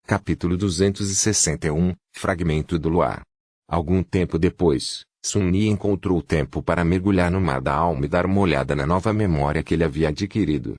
Capítulo 261, Fragmento do Luar. Algum tempo depois, Sun Yi encontrou tempo para mergulhar no mar da alma e dar uma olhada na nova memória que ele havia adquirido.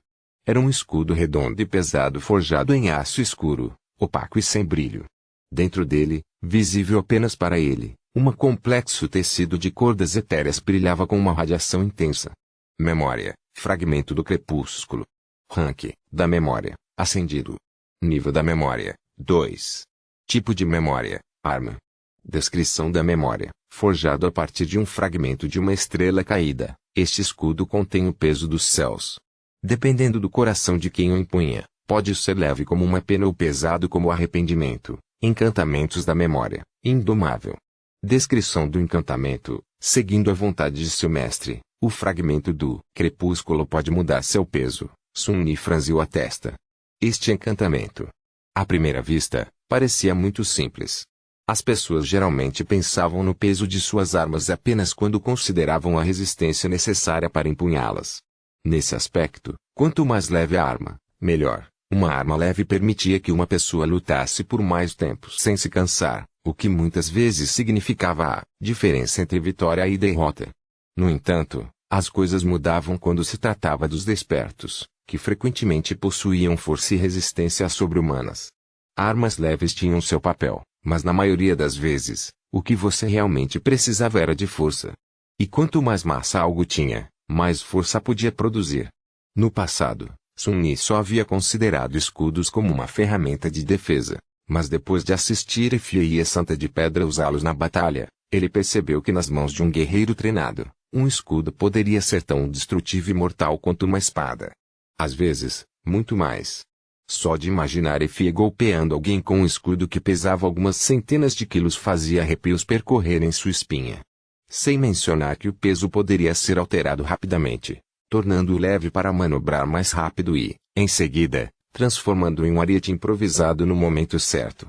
Era um escudo redondo e pesado forjado em aço escuro, opaco e sem brilho. Dentro dele, visível apenas para ele, um complexo tecido de cordas etéreas brilhava com uma radiação intensa. Memória, fragmento do crepúsculo. Rank, da memória, acendido. Nível da memória, 2. Tipo de memória, arma. Descrição da memória, forjado a partir de um fragmento de uma estrela caída, este escudo contém o peso dos céus. Dependendo do coração de quem o empunha, pode ser leve como uma pena ou pesado como o arrependimento. Encantamentos da memória, indomável. Descrição do encantamento, seguindo a vontade de seu mestre, o fragmento do crepúsculo pode mudar seu peso. Sun Yi franziu a testa. Este encantamento, à primeira vista, parecia muito simples. As pessoas geralmente pensavam no peso de suas armas apenas quando consideravam a resistência necessária para empunhá-las. Nesse aspecto, quanto mais leve a arma, melhor. Uma arma leve permitia que uma pessoa lutasse por mais tempo sem se cansar, o que muitas vezes significava a diferença entre vitória e derrota. No entanto, as coisas mudavam quando se tratava dos despertos, que frequentemente possuíam força e resistência sobre-humanas. Armas leves tinham seu papel, mas na maioria das vezes, o que você realmente precisava era de força. E quanto mais massa algo tinha, mais força podia produzir. No passado, Sun Yi só havia considerado escudos como uma ferramenta de defesa, mas depois de assistir Fie Santa de Pedra usá-los na batalha, ele percebeu que nas mãos de um guerreiro treinado, um escudo poderia ser tão destrutivo e mortal quanto uma espada. Às vezes, muito mais. Só de imaginar Fie golpeando alguém com um escudo que pesava algumas centenas de quilos fazia arrepios percorrerem sua espinha. Sem mencionar que o peso poderia ser alterado rapidamente, tornando-o leve para manobrar mais rápido e, em seguida, transformando-o em um ariete improvisado no momento certo.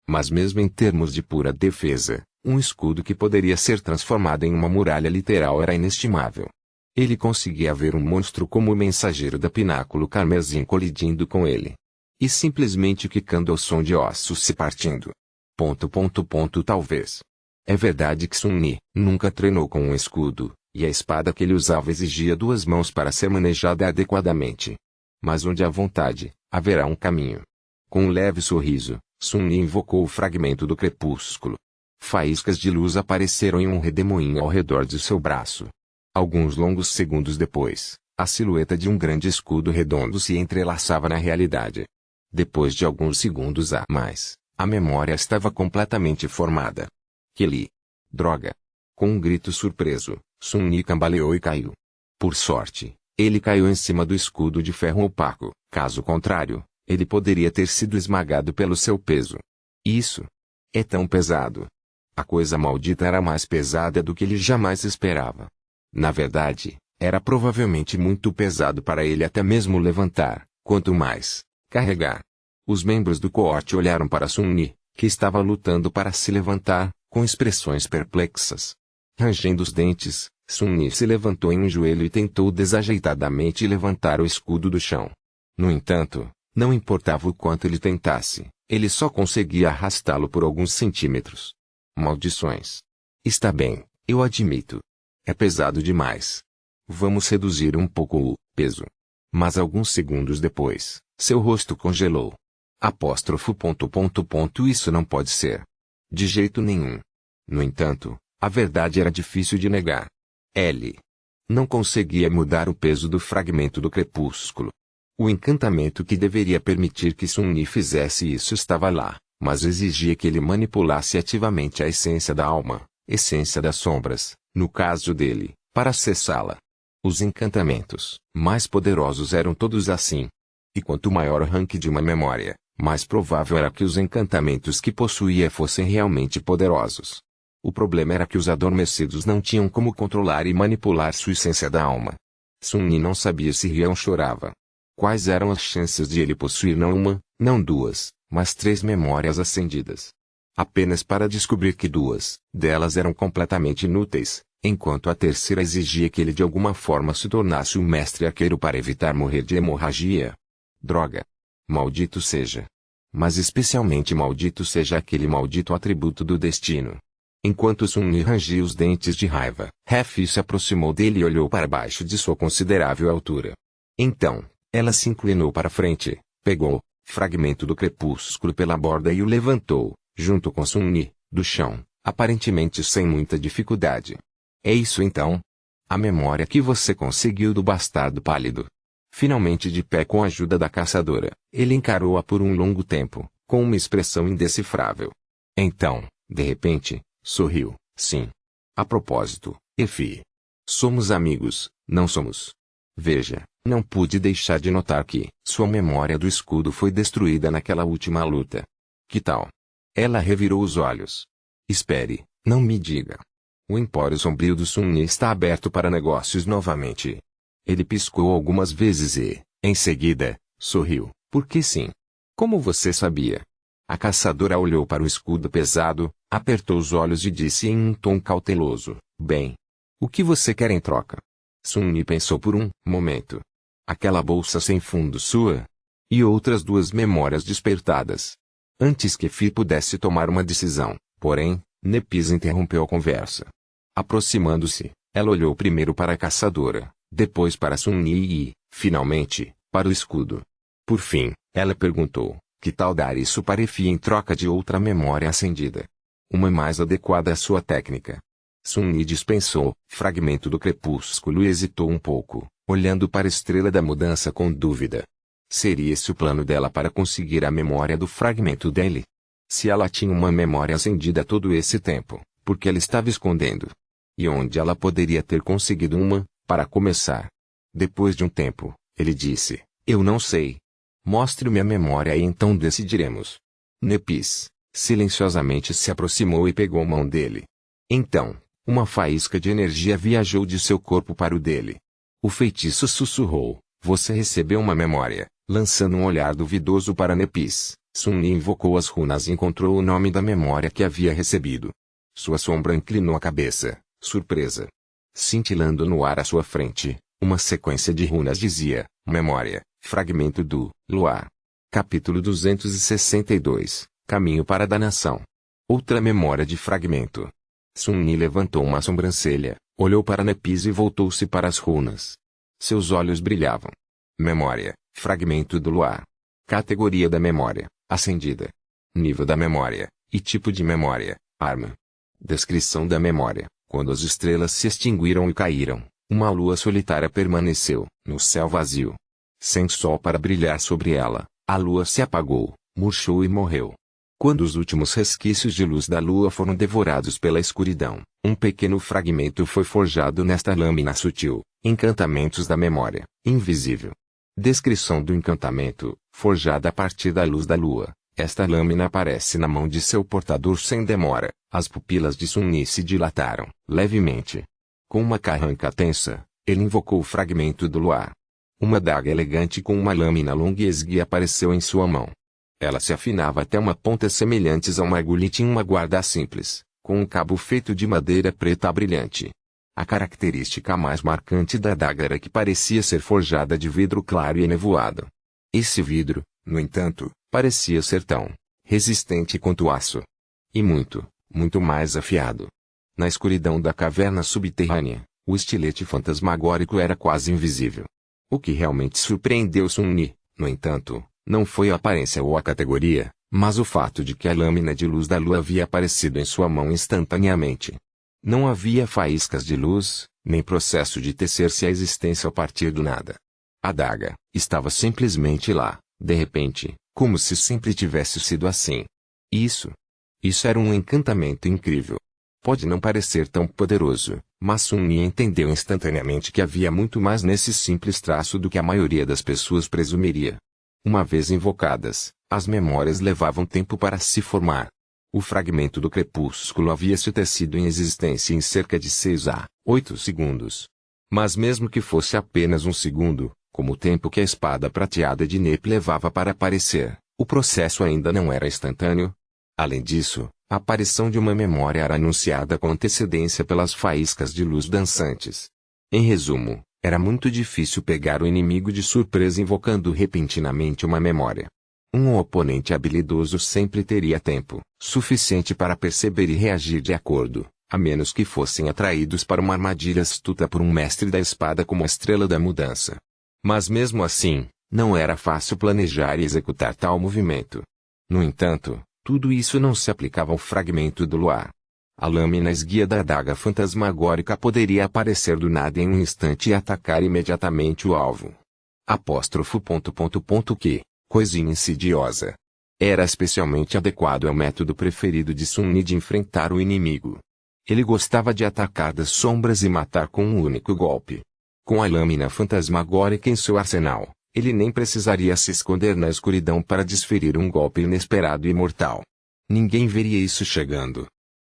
Mas mesmo em termos de pura defesa, um escudo que poderia ser transformado em uma muralha literal era inestimável. Ele conseguia ver um monstro como o mensageiro da Pináculo Carmesim colidindo com ele. E simplesmente quicando ao som de ossos se partindo. Talvez. É verdade que Sun Yi nunca treinou com um escudo, e a espada que ele usava exigia 2 mãos para ser manejada adequadamente. Mas onde há vontade, haverá um caminho. Com um leve sorriso, Sun Yi invocou o fragmento do crepúsculo. Faíscas de luz apareceram em um redemoinho ao redor de seu braço. Alguns longos segundos depois, a silhueta de um grande escudo redondo se entrelaçava na realidade. Depois de alguns segundos a mais, a memória estava completamente formada. Droga! Com um grito surpreso, Sun Yi cambaleou e caiu. Por sorte, ele caiu em cima do escudo de ferro opaco, caso contrário, ele poderia ter sido esmagado pelo seu peso. Isso é tão pesado. A coisa maldita era mais pesada do que ele jamais esperava. Na verdade, era provavelmente muito pesado para ele até mesmo levantar, quanto mais carregar. Os membros do coorte olharam para Sun Yi, que estava lutando para se levantar, com expressões perplexas. Rangendo os dentes, Sun Yi se levantou em um joelho e tentou desajeitadamente levantar o escudo do chão. No entanto, não importava o quanto ele tentasse, ele só conseguia arrastá-lo por alguns centímetros. Maldições! Está bem, eu admito. É pesado demais. Vamos reduzir um pouco o peso. Mas alguns segundos depois, seu rosto congelou. Isso não pode ser. De jeito nenhum. No entanto, a verdade era difícil de negar. Ele não conseguia mudar o peso do fragmento do crepúsculo. O encantamento que deveria permitir que Sun Yi fizesse isso estava lá, mas exigia que ele manipulasse ativamente a essência da alma, essência das sombras, no caso dele, para acessá-la. Os encantamentos mais poderosos eram todos assim. E quanto maior o rank de uma memória, mais provável era que os encantamentos que possuía fossem realmente poderosos. O problema era que os adormecidos não tinham como controlar e manipular sua essência da alma. Sun Yi não sabia se ria ou chorava. Quais eram as chances de ele possuir não uma, não 2, mas 3 memórias acendidas? Apenas para descobrir que 2 delas eram completamente inúteis, enquanto a terceira exigia que ele de alguma forma se tornasse um mestre arqueiro para evitar morrer de hemorragia. Droga! Maldito seja! Mas especialmente maldito seja aquele maldito atributo do destino. Enquanto Sun-Yi rangia os dentes de raiva, He-Fi se aproximou dele e olhou para baixo de sua considerável altura. Então, ela se inclinou para frente, pegou fragmento do crepúsculo pela borda e o levantou, junto com Sun-Yi, do chão, aparentemente sem muita dificuldade. É isso então? A memória que você conseguiu do bastardo pálido. Finalmente de pé com a ajuda da caçadora, ele encarou-a por um longo tempo, com uma expressão indecifrável. Então, de repente, sorriu. Sim. A propósito, He-Fi. Somos amigos, não somos? Veja, não pude deixar de notar que sua memória do escudo foi destruída naquela última luta. Que tal? Ela revirou os olhos. Espere, não me diga. O empório sombrio do Sun-Yi está aberto para negócios novamente. Ele piscou algumas vezes e, em seguida, sorriu, porque sim. Como você sabia? A caçadora olhou para o escudo pesado, apertou os olhos e disse em um tom cauteloso, bem. O que você quer em troca? Sun-Yi pensou por um momento. Aquela bolsa sem fundo sua? E outras duas memórias despertadas. Antes que Fi pudesse tomar uma decisão, porém, Nepis interrompeu a conversa. Aproximando-se, ela olhou primeiro para a caçadora, depois para Sun-Yi e, finalmente, para o escudo. Por fim, ela perguntou, que tal dar isso para He-Fi em troca de outra memória acendida? Uma mais adequada à sua técnica. Sun-Yi dispensou fragmento do crepúsculo e hesitou um pouco, olhando para a estrela da mudança com dúvida. Seria esse o plano dela para conseguir a memória do fragmento dele? Se ela tinha uma memória acendida todo esse tempo, por que ela estava escondendo? E onde ela poderia ter conseguido uma, para começar? Depois de um tempo, ele disse, eu não sei. Mostre-me a memória e então decidiremos. Nepis, silenciosamente se aproximou e pegou a mão dele. Então, uma faísca de energia viajou de seu corpo para o dele. O feitiço sussurrou, você recebeu uma memória, lançando um olhar duvidoso para Nepis. Sun-Yi invocou as runas e encontrou o nome da memória que havia recebido. Sua sombra inclinou a cabeça, surpresa. Cintilando no ar à sua frente, uma sequência de runas dizia, memória, fragmento do luar. Capítulo 262, Caminho para a Danação. Outra memória de fragmento. Sun-Yi levantou uma sobrancelha, olhou para Nepis e voltou-se para as runas. Seus olhos brilhavam. Memória, fragmento do luar. Categoria da memória, acendida. Nível da memória, e tipo de memória, arma. Descrição da memória. Quando as estrelas se extinguiram e caíram, uma lua solitária permaneceu, no céu vazio. Sem sol para brilhar sobre ela, a lua se apagou, murchou e morreu. Quando os últimos resquícios de luz da lua foram devorados pela escuridão, um pequeno fragmento foi forjado nesta lâmina sutil, encantamentos da memória, invisível. Descrição do encantamento, forjada a partir da luz da lua. Esta lâmina aparece na mão de seu portador sem demora. As pupilas de Sun-Yi se dilataram, levemente. Com uma carranca tensa, ele invocou o fragmento do luar. Uma daga elegante com uma lâmina longa e esguia apareceu em sua mão. Ela se afinava até uma ponta semelhantes a uma agulha e tinha uma guarda simples, com um cabo feito de madeira preta brilhante. A característica mais marcante da daga era que parecia ser forjada de vidro claro e enevoado. Esse vidro, no entanto, parecia ser tão resistente quanto o aço. E muito mais afiado. Na escuridão da caverna subterrânea, o estilete fantasmagórico era quase invisível. O que realmente surpreendeu Sun-Yi, no entanto, não foi a aparência ou a categoria, mas o fato de que a lâmina de luz da lua havia aparecido em sua mão instantaneamente. Não havia faíscas de luz, nem processo de tecer-se a existência a partir do nada. A daga estava simplesmente lá, de repente, como se sempre tivesse sido assim. Isso era um encantamento incrível. Pode não parecer tão poderoso, mas Sun-Yi entendeu instantaneamente que havia muito mais nesse simples traço do que a maioria das pessoas presumiria. Uma vez invocadas, as memórias levavam tempo para se formar. O fragmento do crepúsculo havia se tecido em existência em cerca de 6 a 8 segundos. Mas mesmo que fosse apenas um segundo, como o tempo que a espada prateada de Nep levava para aparecer, o processo ainda não era instantâneo. Além disso, a aparição de uma memória era anunciada com antecedência pelas faíscas de luz dançantes. Em resumo, era muito difícil pegar o inimigo de surpresa invocando repentinamente uma memória. Um oponente habilidoso sempre teria tempo suficiente para perceber e reagir de acordo, a menos que fossem atraídos para uma armadilha astuta por um mestre da espada como a Estrela da Mudança. Mas mesmo assim, não era fácil planejar e executar tal movimento. No entanto, tudo isso não se aplicava ao fragmento do luar. A lâmina esguia da adaga fantasmagórica poderia aparecer do nada em um instante e atacar imediatamente o alvo. Que coisinha insidiosa. Era especialmente adequado ao método preferido de Sun Yi de enfrentar o inimigo. Ele gostava de atacar das sombras e matar com um único golpe. Com a lâmina fantasmagórica em seu arsenal, ele nem precisaria se esconder na escuridão para desferir um golpe inesperado e mortal. Ninguém veria isso chegando.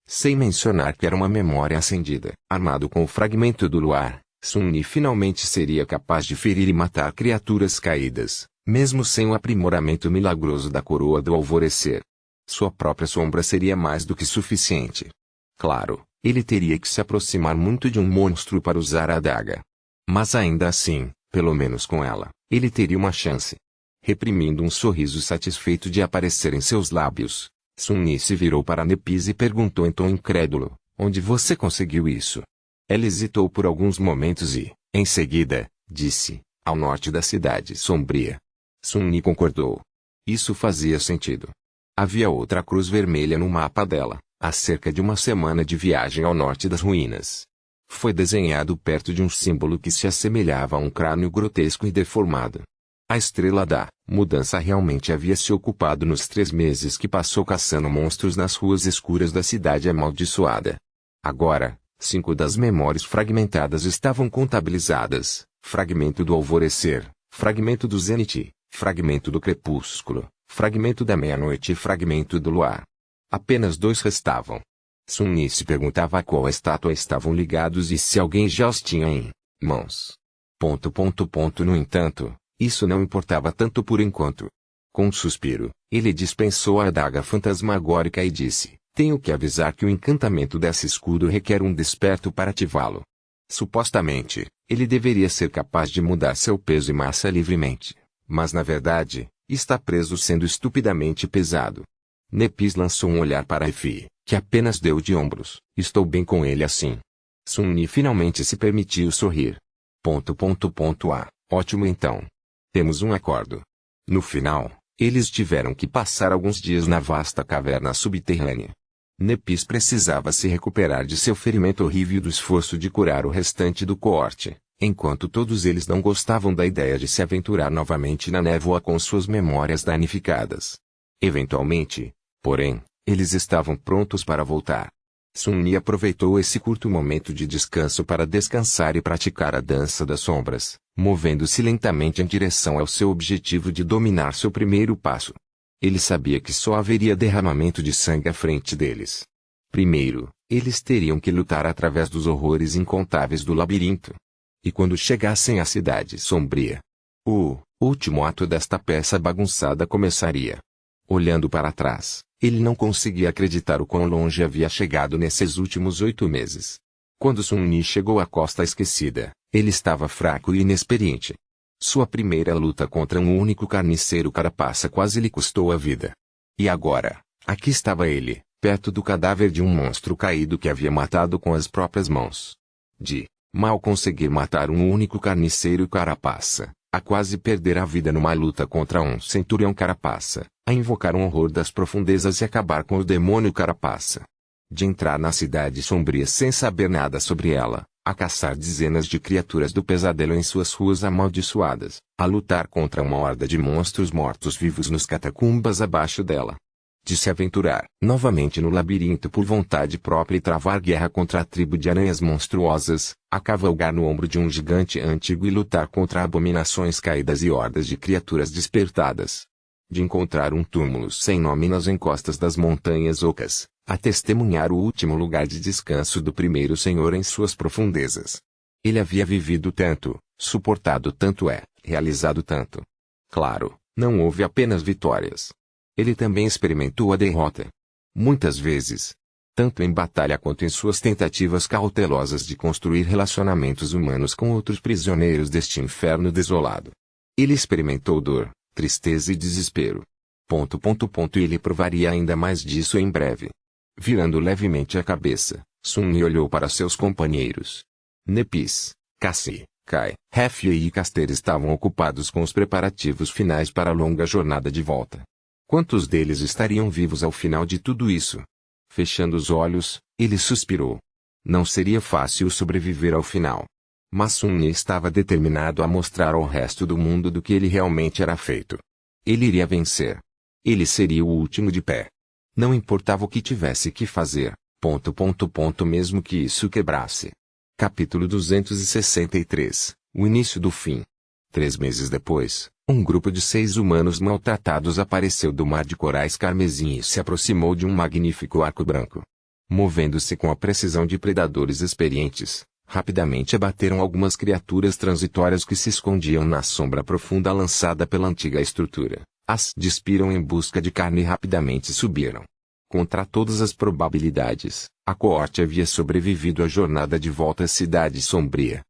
Sem mencionar que era uma memória acendida. Armado com o fragmento do luar, Sun Yi finalmente seria capaz de ferir e matar criaturas caídas, mesmo sem o aprimoramento milagroso da coroa do alvorecer. Sua própria sombra seria mais do que suficiente. Claro, ele teria que se aproximar muito de um monstro para usar a adaga. Mas ainda assim, pelo menos com ela, ele teria uma chance. Reprimindo um sorriso satisfeito de aparecer em seus lábios, Sun Yi se virou para Nepis e perguntou em tom incrédulo, onde você conseguiu isso? Ela hesitou por alguns momentos e, em seguida, disse, ao norte da cidade sombria. Sun Yi concordou. Isso fazia sentido. Havia outra cruz vermelha no mapa dela, há cerca de uma semana de viagem ao norte das ruínas. Foi desenhado perto de um símbolo que se assemelhava a um crânio grotesco e deformado. A Estrela da Mudança realmente havia se ocupado nos 3 meses que passou caçando monstros nas ruas escuras da cidade amaldiçoada. Agora, 5 das memórias fragmentadas estavam contabilizadas: fragmento do alvorecer, fragmento do zênite, fragmento do crepúsculo, fragmento da meia-noite e fragmento do luar. Apenas 2 restavam. Sun Yi se perguntava a qual estátua estavam ligados e se alguém já os tinha em mãos. No entanto, isso não importava tanto por enquanto. Com um suspiro, ele dispensou a adaga fantasmagórica e disse, tenho que avisar que o encantamento desse escudo requer um desperto para ativá-lo. Supostamente, ele deveria ser capaz de mudar seu peso e massa livremente. Mas na verdade, está preso sendo estupidamente pesado. Nepis lançou um olhar para Efi, que apenas deu de ombros. Estou bem com ele assim. Sun Yi finalmente se permitiu sorrir. Ótimo então. Temos um acordo. No final, eles tiveram que passar alguns dias na vasta caverna subterrânea. Nepis precisava se recuperar de seu ferimento horrível e do esforço de curar o restante do coorte, enquanto todos eles não gostavam da ideia de se aventurar novamente na névoa com suas memórias danificadas. Eventualmente, porém, eles estavam prontos para voltar. Sun Yi aproveitou esse curto momento de descanso para descansar e praticar a dança das sombras, movendo-se lentamente em direção ao seu objetivo de dominar seu primeiro passo. Ele sabia que só haveria derramamento de sangue à frente deles. Primeiro, eles teriam que lutar através dos horrores incontáveis do labirinto. E quando chegassem à cidade sombria, o último ato desta peça bagunçada começaria. Olhando para trás, ele não conseguia acreditar o quão longe havia chegado nesses últimos 8 meses. Quando Sun Yi chegou à Costa Esquecida, ele estava fraco e inexperiente. Sua primeira luta contra um único carniceiro carapaça quase lhe custou a vida. E agora, aqui estava ele, perto do cadáver de um monstro caído que havia matado com as próprias mãos. De mal conseguir matar um único carniceiro carapaça, a quase perder a vida numa luta contra um centurião carapaça, a invocar um horror das profundezas e acabar com o demônio carapaça. De entrar na cidade sombria sem saber nada sobre ela, a caçar dezenas de criaturas do pesadelo em suas ruas amaldiçoadas, a lutar contra uma horda de monstros mortos-vivos nos catacumbas abaixo dela. De se aventurar novamente no labirinto por vontade própria e travar guerra contra a tribo de aranhas monstruosas, a cavalgar no ombro de um gigante antigo e lutar contra abominações caídas e hordas de criaturas despertadas. De encontrar um túmulo sem nome nas encostas das montanhas ocas, a testemunhar o último lugar de descanso do primeiro senhor em suas profundezas. Ele havia vivido tanto, suportado tanto realizado tanto. Claro, não houve apenas vitórias. Ele também experimentou a derrota. Muitas vezes. Tanto em batalha quanto em suas tentativas cautelosas de construir relacionamentos humanos com outros prisioneiros deste inferno desolado. Ele experimentou dor, tristeza e desespero. E ele provaria ainda mais disso em breve. Virando levemente a cabeça, Sun-Li olhou para seus companheiros. Nepis, Cassie, Kai, Hefei e Caster estavam ocupados com os preparativos finais para a longa jornada de volta. Quantos deles estariam vivos ao final de tudo isso? Fechando os olhos, ele suspirou. Não seria fácil sobreviver ao final. Mas Sun-Li estava determinado a mostrar ao resto do mundo do que ele realmente era feito. Ele iria vencer. Ele seria o último de pé. Não importava o que tivesse que fazer, mesmo que isso quebrasse. Capítulo 263, o início do fim. 3 meses depois, um grupo de 6 humanos maltratados apareceu do mar de corais carmesim e se aproximou de um magnífico arco branco. Movendo-se com a precisão de predadores experientes, rapidamente abateram algumas criaturas transitórias que se escondiam na sombra profunda lançada pela antiga estrutura. As despiram em busca de carne e rapidamente subiram. Contra todas as probabilidades, a coorte havia sobrevivido à jornada de volta à Cidade Sombria.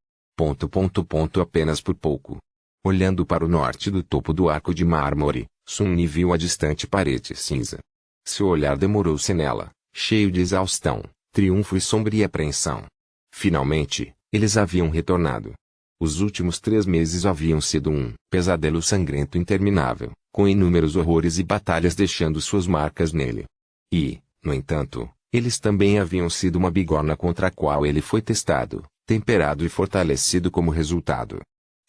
Apenas por pouco. Olhando para o norte do topo do arco de mármore, Sun-Li viu a distante parede cinza. Seu olhar demorou-se nela, cheio de exaustão, triunfo e sombria apreensão. Finalmente, eles haviam retornado. Os últimos 3 meses haviam sido um pesadelo sangrento interminável, com inúmeros horrores e batalhas deixando suas marcas nele. E, no entanto, eles também haviam sido uma bigorna contra a qual ele foi testado, temperado e fortalecido como resultado.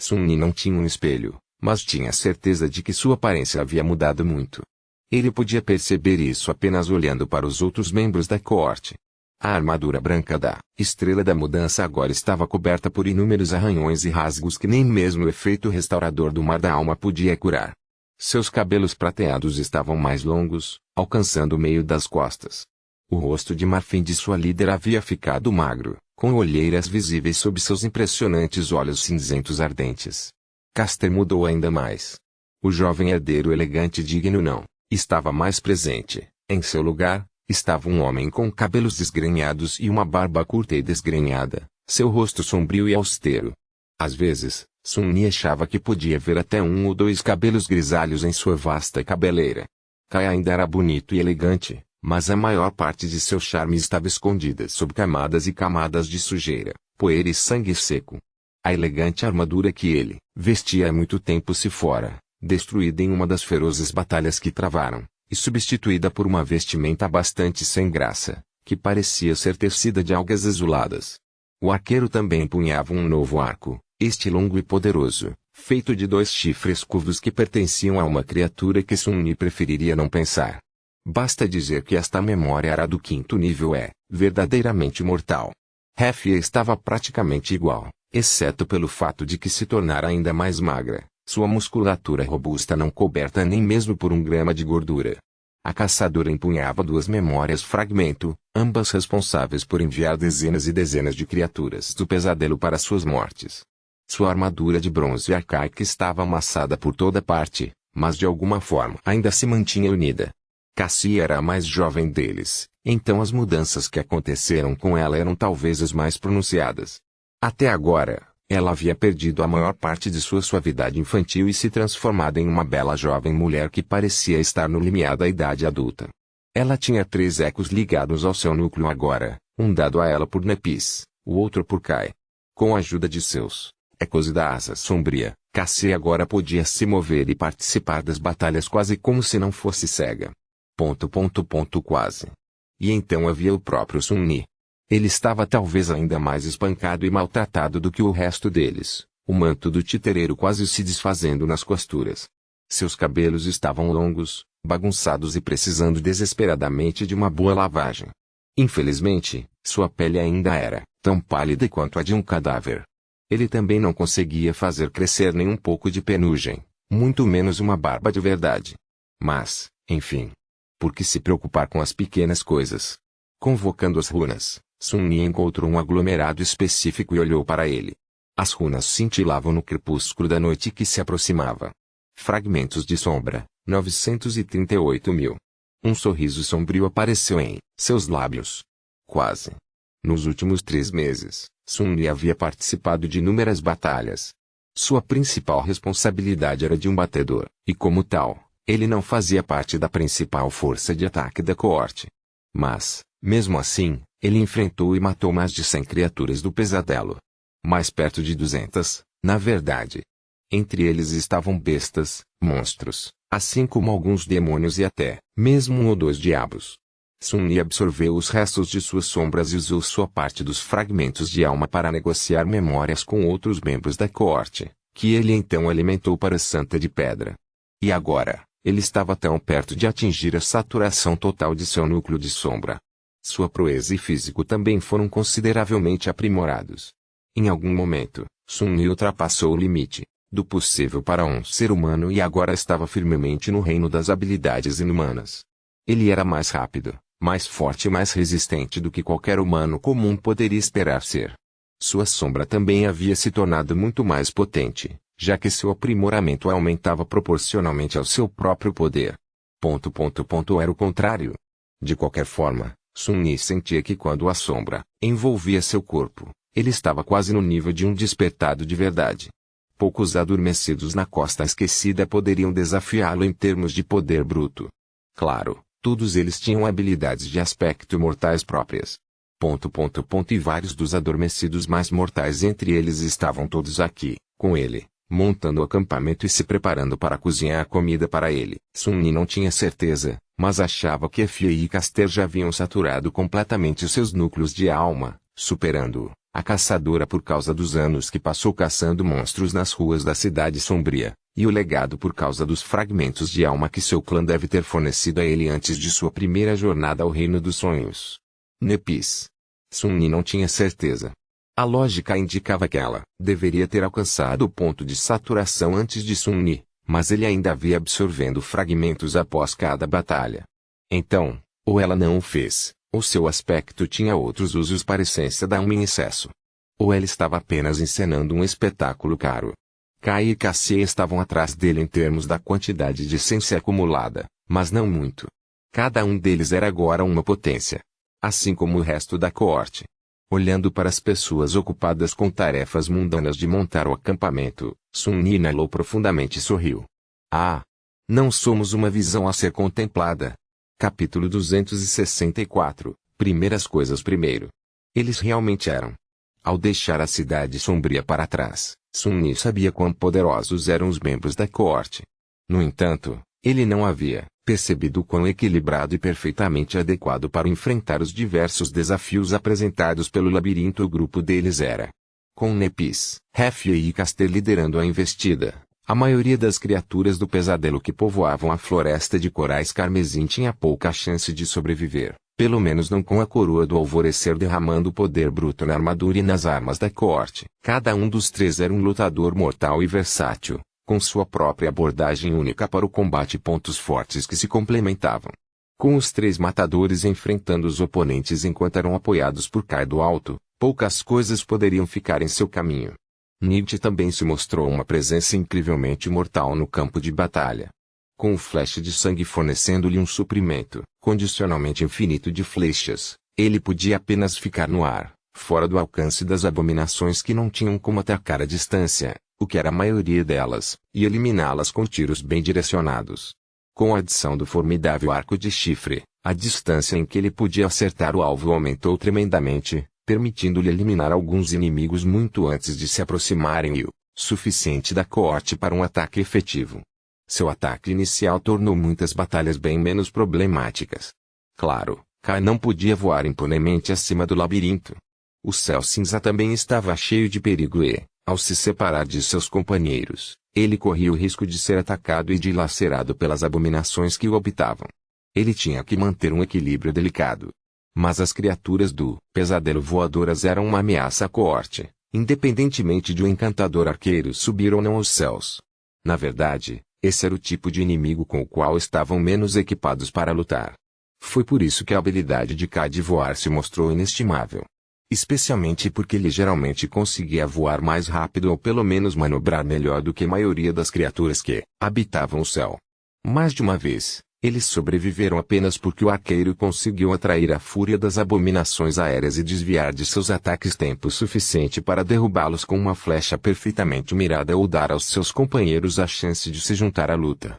Sun-Li não tinha um espelho, mas tinha certeza de que sua aparência havia mudado muito. Ele podia perceber isso apenas olhando para os outros membros da coorte. A armadura branca da Estrela da Mudança agora estava coberta por inúmeros arranhões e rasgos que nem mesmo o efeito restaurador do Mar da Alma podia curar. Seus cabelos prateados estavam mais longos, alcançando o meio das costas. O rosto de marfim de sua líder havia ficado magro, com olheiras visíveis sob seus impressionantes olhos cinzentos ardentes. Caster mudou ainda mais. O jovem herdeiro elegante e digno não estava mais presente. Em seu lugar, estava um homem com cabelos desgrenhados e uma barba curta e desgrenhada, seu rosto sombrio e austero. Às vezes, Sun-Li achava que podia ver até 1 ou 2 cabelos grisalhos em sua vasta cabeleira. Kai ainda era bonito e elegante, mas a maior parte de seu charme estava escondida sob camadas e camadas de sujeira, poeira e sangue seco. A elegante armadura que ele vestia há muito tempo se fora, destruída em uma das ferozes batalhas que travaram, e substituída por uma vestimenta bastante sem graça, que parecia ser tecida de algas azuladas. O arqueiro também empunhava um novo arco, este longo e poderoso, feito de 2 chifres curvos que pertenciam a uma criatura que Sun-Li preferiria não pensar. Basta dizer que esta memória era do 5º nível verdadeiramente mortal. Hefei estava praticamente igual, exceto pelo fato de que se tornara ainda mais magra, sua musculatura robusta não coberta nem mesmo por 1 grama de gordura. A caçadora empunhava 2 memórias fragmento, ambas responsáveis por enviar dezenas e dezenas de criaturas do pesadelo para suas mortes. Sua armadura de bronze arcaica estava amassada por toda parte, mas de alguma forma ainda se mantinha unida. Cassie era a mais jovem deles, então as mudanças que aconteceram com ela eram talvez as mais pronunciadas. Até agora, ela havia perdido a maior parte de sua suavidade infantil e se transformado em uma bela jovem mulher que parecia estar no limiar da idade adulta. Ela tinha 3 ecos ligados ao seu núcleo agora, um dado a ela por Nepis, o outro por Kai. Com a ajuda de seus ecos e da asa sombria, Cassie agora podia se mover e participar das batalhas quase como se não fosse cega. Quase. E então havia o próprio Sun-Li. Ele estava talvez ainda mais espancado e maltratado do que o resto deles, o manto do titereiro quase se desfazendo nas costuras. Seus cabelos estavam longos, bagunçados e precisando desesperadamente de uma boa lavagem. Infelizmente, sua pele ainda era tão pálida quanto a de um cadáver. Ele também não conseguia fazer crescer nem um pouco de penugem, muito menos uma barba de verdade. Mas, enfim, por que se preocupar com as pequenas coisas? Convocando as runas, Sun-Li encontrou um aglomerado específico e olhou para ele. As runas cintilavam no crepúsculo da noite que se aproximava. Fragmentos de sombra, 938.000. Um sorriso sombrio apareceu em seus lábios. Quase. Nos últimos 3 meses, Sun-Li havia participado de inúmeras batalhas. Sua principal responsabilidade era de um batedor, e como tal, Ele não fazia parte da principal força de ataque da coorte. Mas, mesmo assim, ele enfrentou e matou mais de 100 criaturas do pesadelo. Mais perto de 200, na verdade. Entre eles estavam bestas, monstros, assim como alguns demônios e até, mesmo 1 ou 2 diabos. Sun-Ni absorveu os restos de suas sombras e usou sua parte dos fragmentos de alma para negociar memórias com outros membros da coorte, que ele então alimentou para a Santa de Pedra. E agora, ele estava tão perto de atingir a saturação total de seu núcleo de sombra. Sua proeza e físico também foram consideravelmente aprimorados. Em algum momento, Sun-Ni ultrapassou o limite do possível para um ser humano e agora estava firmemente no reino das habilidades inumanas. Ele era mais rápido, mais forte e mais resistente do que qualquer humano comum poderia esperar ser. Sua sombra também havia se tornado muito mais potente, já que seu aprimoramento aumentava proporcionalmente ao seu próprio poder. Era o contrário. De qualquer forma, Sun-Ni sentia que quando a sombra envolvia seu corpo, ele estava quase no nível de um despertado de verdade. Poucos adormecidos na Costa Esquecida poderiam desafiá-lo em termos de poder bruto. Claro, todos eles tinham habilidades de aspecto mortais próprias. E vários dos adormecidos mais mortais entre eles estavam todos aqui, com ele, montando o acampamento e se preparando para cozinhar a comida para ele. Sun-Ni não tinha certeza, mas achava que Fia e Caster já haviam saturado completamente seus núcleos de alma, superando-o, a caçadora por causa dos anos que passou caçando monstros nas ruas da Cidade Sombria, e o legado por causa dos fragmentos de alma que seu clã deve ter fornecido a ele antes de sua primeira jornada ao Reino dos Sonhos. Nepis. Sun-Ni não tinha certeza. A lógica indicava que ela deveria ter alcançado o ponto de saturação antes de Sun-Ni, mas ele ainda havia absorvendo fragmentos após cada batalha. Então, ou ela não o fez, ou seu aspecto tinha outros usos para a essência da alma em excesso. Ou ela estava apenas encenando um espetáculo caro. Kai e Cassie estavam atrás dele em termos da quantidade de essência acumulada, mas não muito. Cada um deles era agora uma potência. Assim como o resto da coorte. Olhando para as pessoas ocupadas com tarefas mundanas de montar o acampamento, Sun-Ni inalou profundamente e sorriu. Ah! Não somos uma visão a ser contemplada. Capítulo 264, Primeiras coisas primeiro. Eles realmente eram. Ao deixar a Cidade Sombria para trás, Sun-Ni sabia quão poderosos eram os membros da coorte. No entanto, ele não havia percebido quão equilibrado e perfeitamente adequado para enfrentar os diversos desafios apresentados pelo labirinto o grupo deles era. Com Nepis, Hefia e Caster liderando a investida, a maioria das criaturas do pesadelo que povoavam a floresta de corais carmesim tinha pouca chance de sobreviver, pelo menos não com a coroa do alvorecer derramando poder bruto na armadura e nas armas da coorte. Cada um dos três era um lutador mortal e versátil, com sua própria abordagem única para o combate e pontos fortes que se complementavam. Com os três matadores enfrentando os oponentes enquanto eram apoiados por Kai do alto, poucas coisas poderiam ficar em seu caminho. Nietzsche também se mostrou uma presença incrivelmente mortal no campo de batalha. Com o flash de sangue fornecendo-lhe um suprimento, condicionalmente infinito de flechas, ele podia apenas ficar no ar, fora do alcance das abominações que não tinham como atacar à distância, o que era a maioria delas, e eliminá-las com tiros bem direcionados. Com a adição do formidável arco de chifre, a distância em que ele podia acertar o alvo aumentou tremendamente, permitindo-lhe eliminar alguns inimigos muito antes de se aproximarem o suficiente da coorte para um ataque efetivo. Seu ataque inicial tornou muitas batalhas bem menos problemáticas. Claro, Kai não podia voar impunemente acima do labirinto. O céu cinza também estava cheio de perigo e, ao se separar de seus companheiros, ele corria o risco de ser atacado e dilacerado pelas abominações que o habitavam. Ele tinha que manter um equilíbrio delicado. Mas as criaturas do pesadelo voadoras eram uma ameaça à coorte, independentemente de um encantador arqueiro subir ou não aos céus. Na verdade, esse era o tipo de inimigo com o qual estavam menos equipados para lutar. Foi por isso que a habilidade de Kai de voar se mostrou inestimável. Especialmente porque ele geralmente conseguia voar mais rápido ou pelo menos manobrar melhor do que a maioria das criaturas que habitavam o céu. Mais de uma vez, eles sobreviveram apenas porque o arqueiro conseguiu atrair a fúria das abominações aéreas e desviar de seus ataques tempo suficiente para derrubá-los com uma flecha perfeitamente mirada ou dar aos seus companheiros a chance de se juntar à luta.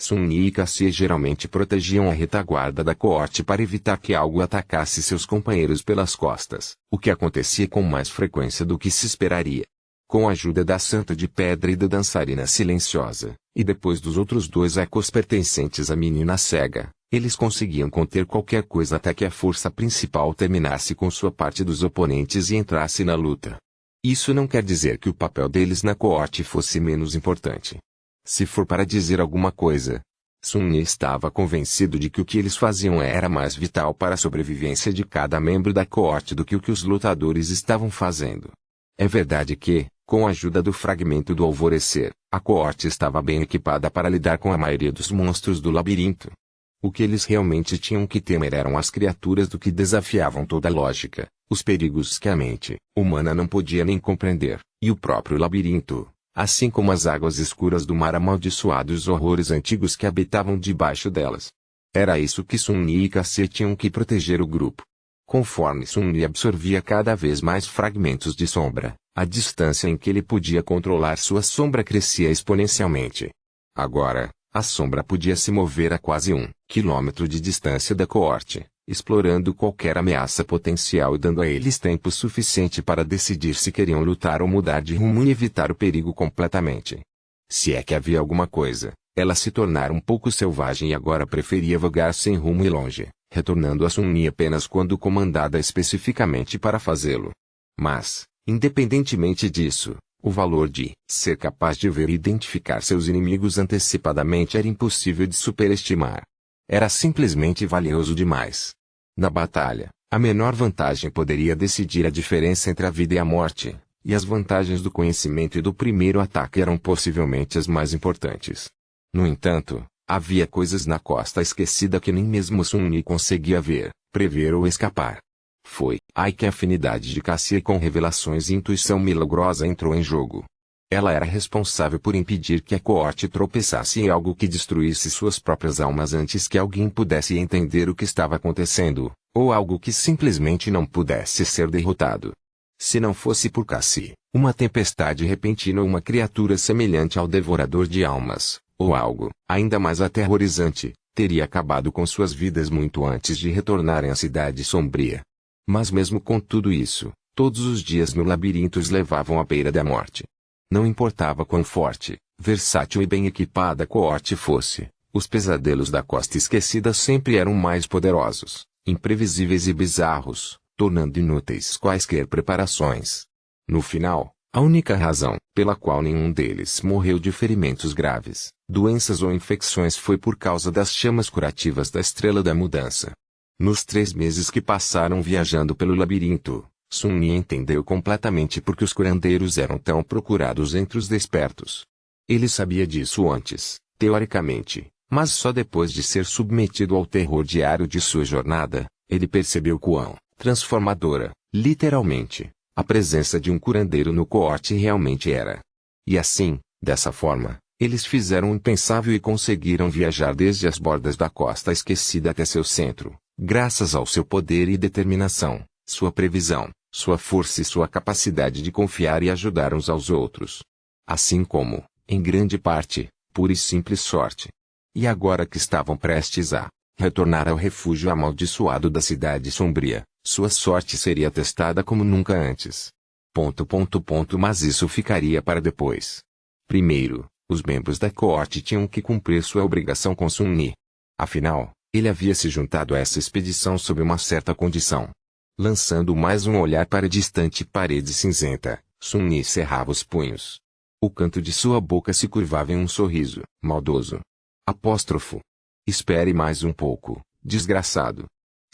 Sun-Yi e Cassie geralmente protegiam a retaguarda da coorte para evitar que algo atacasse seus companheiros pelas costas, o que acontecia com mais frequência do que se esperaria. Com a ajuda da Santa de Pedra e da dançarina silenciosa, e depois dos outros dois ecos pertencentes à menina cega, eles conseguiam conter qualquer coisa até que a força principal terminasse com sua parte dos oponentes e entrasse na luta. Isso não quer dizer que o papel deles na coorte fosse menos importante. Se for para dizer alguma coisa, Sun-Yi estava convencido de que o que eles faziam era mais vital para a sobrevivência de cada membro da coorte do que o que os lutadores estavam fazendo. É verdade que, com a ajuda do fragmento do alvorecer, a coorte estava bem equipada para lidar com a maioria dos monstros do labirinto. O que eles realmente tinham que temer eram as criaturas do que desafiavam toda a lógica, os perigos que a mente humana não podia nem compreender, e o próprio labirinto, assim como as águas escuras do mar amaldiçoado e os horrores antigos que habitavam debaixo delas. Era isso que Sun-Yi e Cassie tinham que proteger o grupo. Conforme Sun-Yi absorvia cada vez mais fragmentos de sombra, a distância em que ele podia controlar sua sombra crescia exponencialmente. Agora, a sombra podia se mover a quase 1 quilômetro de distância da coorte, explorando qualquer ameaça potencial e dando a eles tempo suficiente para decidir se queriam lutar ou mudar de rumo e evitar o perigo completamente. Se é que havia alguma coisa, ela se tornara um pouco selvagem e agora preferia vagar sem rumo e longe, retornando a Sun-Yi apenas quando comandada especificamente para fazê-lo. Mas, independentemente disso, o valor de ser capaz de ver e identificar seus inimigos antecipadamente era impossível de superestimar. Era simplesmente valioso demais. Na batalha, a menor vantagem poderia decidir a diferença entre a vida e a morte, e as vantagens do conhecimento e do primeiro ataque eram possivelmente as mais importantes. No entanto, havia coisas na Costa Esquecida que nem mesmo Sun-Yi conseguia ver, prever ou escapar. Foi aí que a afinidade de Cassie com revelações e intuição milagrosa entrou em jogo. Ela era responsável por impedir que a coorte tropeçasse em algo que destruísse suas próprias almas antes que alguém pudesse entender o que estava acontecendo, ou algo que simplesmente não pudesse ser derrotado. Se não fosse por Cassie, uma tempestade repentina ou uma criatura semelhante ao Devorador de Almas, ou algo ainda mais aterrorizante, teria acabado com suas vidas muito antes de retornarem à Cidade Sombria. Mas mesmo com tudo isso, todos os dias no labirinto os levavam à beira da morte. Não importava quão forte, versátil e bem equipada a coorte fosse, os pesadelos da Costa Esquecida sempre eram mais poderosos, imprevisíveis e bizarros, tornando inúteis quaisquer preparações. No final, a única razão pela qual nenhum deles morreu de ferimentos graves, doenças ou infecções foi por causa das chamas curativas da Estrela da Mudança. Nos 3 meses que passaram viajando pelo labirinto, Sun-Yi entendeu completamente por que os curandeiros eram tão procurados entre os despertos. Ele sabia disso antes, teoricamente, mas só depois de ser submetido ao terror diário de sua jornada, ele percebeu quão transformadora, literalmente, a presença de um curandeiro no coorte realmente era. E assim, dessa forma, eles fizeram o impensável e conseguiram viajar desde as bordas da Costa Esquecida até seu centro, graças ao seu poder e determinação, sua previsão, sua força e sua capacidade de confiar e ajudar uns aos outros. Assim como, em grande parte, pura e simples sorte. E agora que estavam prestes a retornar ao refúgio amaldiçoado da Cidade Sombria, sua sorte seria testada como nunca antes. Mas isso ficaria para depois. Primeiro, os membros da coorte tinham que cumprir sua obrigação com Sun-Yi. Afinal, ele havia se juntado a essa expedição sob uma certa condição. Lançando mais um olhar para a distante parede cinzenta, Sun-Yi cerrava os punhos. O canto de sua boca se curvava em um sorriso maldoso. Apóstrofo. Espere mais um pouco, desgraçado.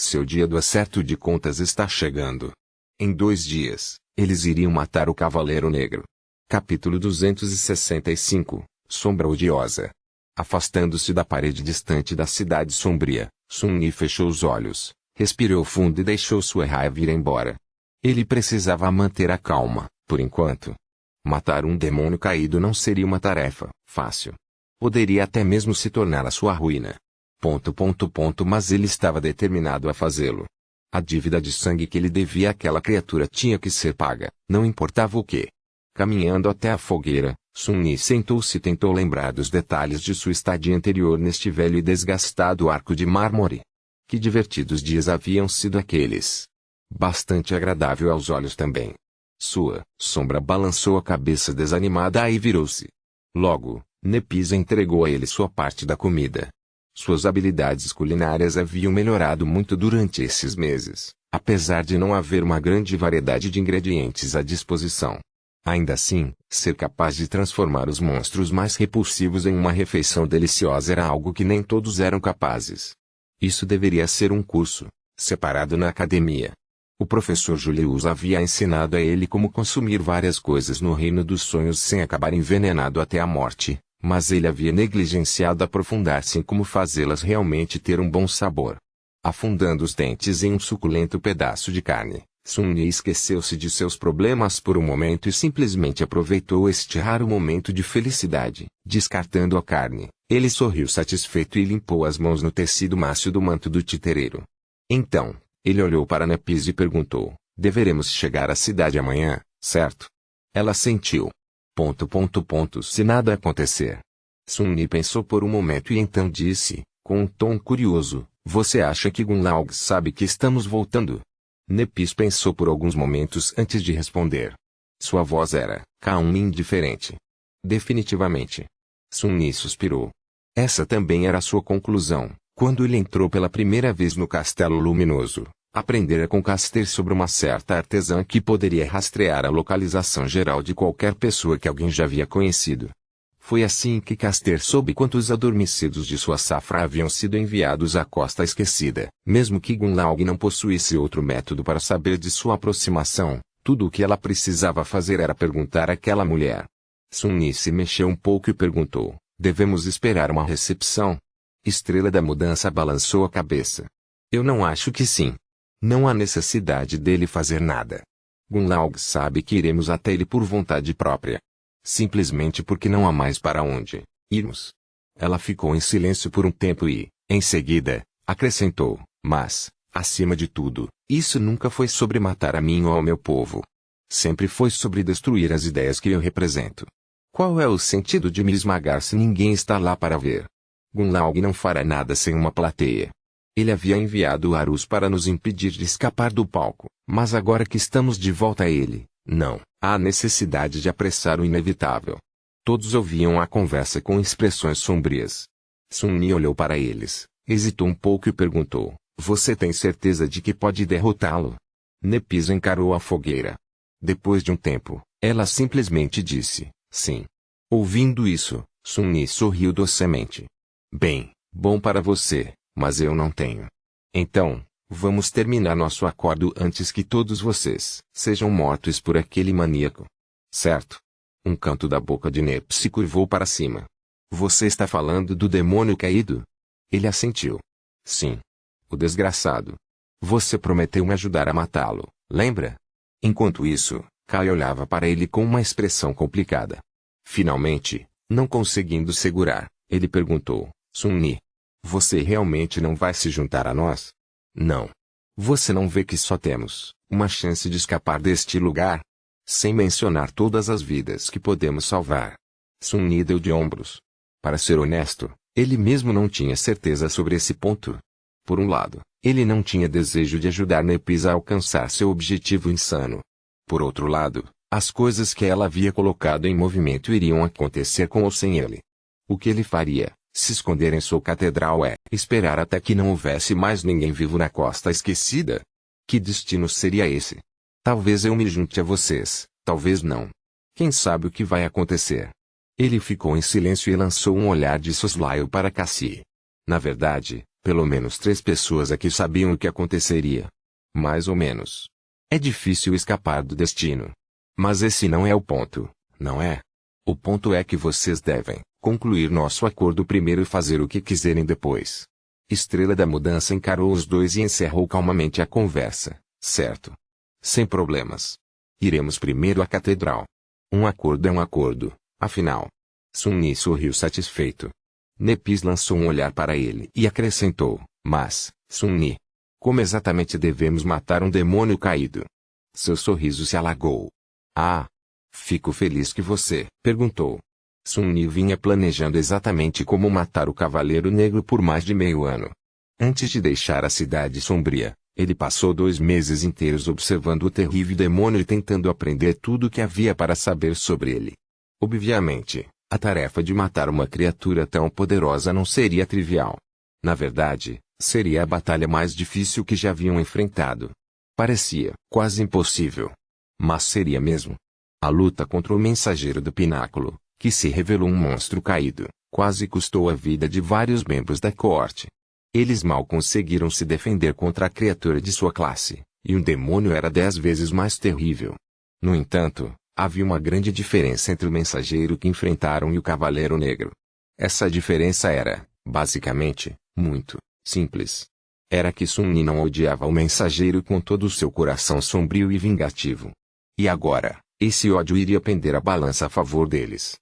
Seu dia do acerto de contas está chegando. Em 2 dias, eles iriam matar o Cavaleiro Negro. Capítulo 265, Sombra Odiosa. Afastando-se da parede distante da Cidade Sombria, Sun-Yi fechou os olhos, respirou fundo e deixou sua raiva ir embora. Ele precisava manter a calma, por enquanto. Matar um demônio caído não seria uma tarefa fácil. Poderia até mesmo se tornar a sua ruína. Mas ele estava determinado a fazê-lo. A dívida de sangue que ele devia àquela criatura tinha que ser paga, não importava o que. Caminhando até a fogueira, Sun-Yi sentou-se e tentou lembrar dos detalhes de sua estadia anterior neste velho e desgastado arco de mármore. Que divertidos dias haviam sido aqueles! Bastante agradável aos olhos também. Sua sombra balançou a cabeça desanimada e virou-se. Logo, Nepis entregou a ele sua parte da comida. Suas habilidades culinárias haviam melhorado muito durante esses meses, apesar de não haver uma grande variedade de ingredientes à disposição. Ainda assim, ser capaz de transformar os monstros mais repulsivos em uma refeição deliciosa era algo que nem todos eram capazes. Isso deveria ser um curso separado na academia. O professor Julius havia ensinado a ele como consumir várias coisas no reino dos sonhos sem acabar envenenado até a morte, mas ele havia negligenciado aprofundar-se em como fazê-las realmente ter um bom sabor. Afundando os dentes em um suculento pedaço de carne, Sun-Yi esqueceu-se de seus problemas por um momento e simplesmente aproveitou este raro momento de felicidade. Descartando a carne, ele sorriu satisfeito e limpou as mãos no tecido mácio do manto do titereiro. Então, ele olhou para Nepis e perguntou: deveremos chegar à cidade amanhã, certo? Ela assentiu. Se nada acontecer. Sun-Yi pensou por um momento e então disse, com um tom curioso: você acha que Gunlaug sabe que estamos voltando? Nepis pensou por alguns momentos antes de responder. Sua voz era calma e indiferente. Definitivamente. Sun-Yi suspirou. Essa também era sua conclusão, quando ele entrou pela primeira vez no Castelo Luminoso. Aprendera com Caster sobre uma certa artesã que poderia rastrear a localização geral de qualquer pessoa que alguém já havia conhecido. Foi assim que Caster soube quantos adormecidos de sua safra haviam sido enviados à Costa Esquecida. Mesmo que Gunlaug não possuísse outro método para saber de sua aproximação, tudo o que ela precisava fazer era perguntar àquela mulher. Sun-Yi se mexeu um pouco e perguntou: devemos esperar uma recepção? Estrela da Mudança balançou a cabeça. Eu não acho que sim. Não há necessidade dele fazer nada. Gunlaug sabe que iremos até ele por vontade própria. Simplesmente porque não há mais para onde irmos. Ela ficou em silêncio por um tempo e, em seguida, acrescentou: mas, acima de tudo, isso nunca foi sobre matar a mim ou ao meu povo. Sempre foi sobre destruir as ideias que eu represento. Qual é o sentido de me esmagar se ninguém está lá para ver? Gunlaug não fará nada sem uma plateia. Ele havia enviado Arus para nos impedir de escapar do palco, mas agora que estamos de volta a ele, não há necessidade de apressar o inevitável. Todos ouviam a conversa com expressões sombrias. Sun-Yi olhou para eles, hesitou um pouco e perguntou: você tem certeza de que pode derrotá-lo? Nepis encarou a fogueira. Depois de um tempo, ela simplesmente disse: sim. Ouvindo isso, Sun-Yi sorriu docemente. Bem, bom para você. Mas eu não tenho. Então, vamos terminar nosso acordo antes que todos vocês sejam mortos por aquele maníaco. Certo? Um canto da boca de Nep se curvou para cima. Você está falando do demônio caído? Ele assentiu. Sim. O desgraçado. Você prometeu me ajudar a matá-lo, lembra? Enquanto isso, Kai olhava para ele com uma expressão complicada. Finalmente, não conseguindo segurar, ele perguntou: Sun-Yi, você realmente não vai se juntar a nós? Não. Você não vê que só temos uma chance de escapar deste lugar? Sem mencionar todas as vidas que podemos salvar. Sun-Yi deu de ombros. Para ser honesto, ele mesmo não tinha certeza sobre esse ponto. Por um lado, ele não tinha desejo de ajudar Nepis a alcançar seu objetivo insano. Por outro lado, as coisas que ela havia colocado em movimento iriam acontecer com ou sem ele. O que ele faria? Se esconder em sua catedral esperar até que não houvesse mais ninguém vivo na Costa Esquecida? Que destino seria esse? Talvez eu me junte a vocês, talvez não. Quem sabe o que vai acontecer? Ele ficou em silêncio e lançou um olhar de soslaio para Cassie. Na verdade, pelo menos 3 pessoas aqui sabiam o que aconteceria. Mais ou menos. É difícil escapar do destino. Mas esse não é o ponto, não é? O ponto é que vocês devem concluir nosso acordo primeiro e fazer o que quiserem depois. Estrela da Mudança encarou os dois e encerrou calmamente a conversa. Certo. Sem problemas. Iremos primeiro à catedral. Um acordo é um acordo, afinal. Sun-Yi sorriu satisfeito. Nepis lançou um olhar para ele e acrescentou: mas, Sun-Yi, como exatamente devemos matar um demônio caído? Seu sorriso se alagou. Ah! Fico feliz que você perguntou. Sun Ni vinha planejando exatamente como matar o Cavaleiro Negro por mais de meio ano. Antes de deixar a Cidade Sombria, ele passou 2 meses inteiros observando o terrível demônio e tentando aprender tudo o que havia para saber sobre ele. Obviamente, a tarefa de matar uma criatura tão poderosa não seria trivial. Na verdade, seria a batalha mais difícil que já haviam enfrentado. Parecia quase impossível. Mas seria mesmo. A luta contra o mensageiro do pináculo, que se revelou um monstro caído, quase custou a vida de vários membros da coorte. Eles mal conseguiram se defender contra a criatura de sua classe, e o demônio era 10 vezes mais terrível. No entanto, havia uma grande diferença entre o mensageiro que enfrentaram e o Cavaleiro Negro. Essa diferença era, basicamente, muito simples. Era que Sun Ni não odiava o mensageiro com todo o seu coração sombrio e vingativo. E agora, esse ódio iria pender a balança a favor deles.